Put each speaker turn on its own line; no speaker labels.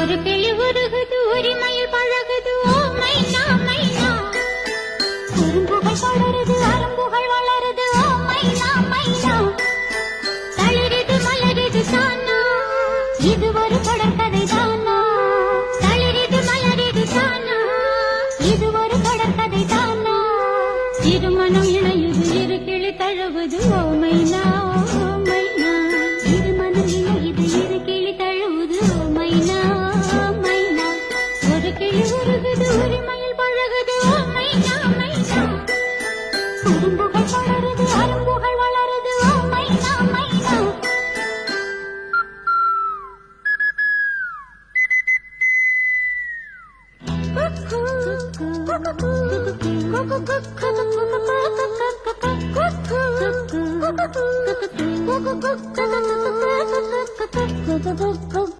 ஒரு கிளி உருகுது உரிமையில் பழகுது ஓ மைனா மைனா குறும்புகள் படருது அரும்புகள் வளருது ஓ மைனா மைனா தளிருது மலருது தானா இது ஒரு கடற்கதை தானா தளிருது மலருது தானா இது ஒரு கடற்கதை தானா திருமணம் இணையுது இரு கிளி தழுவுது ஓ மைனா ஓ மைனா திருமணம் இணையுது இரு கிளி தழுவுது ஓ மைனா மைனா ஒரு கிளி உருகுது உரிமையில் பழகுது ஓ மைனா மைனா குறும்புகள் படருது அரும்புகள் வளருது ஓ மைனா மைனா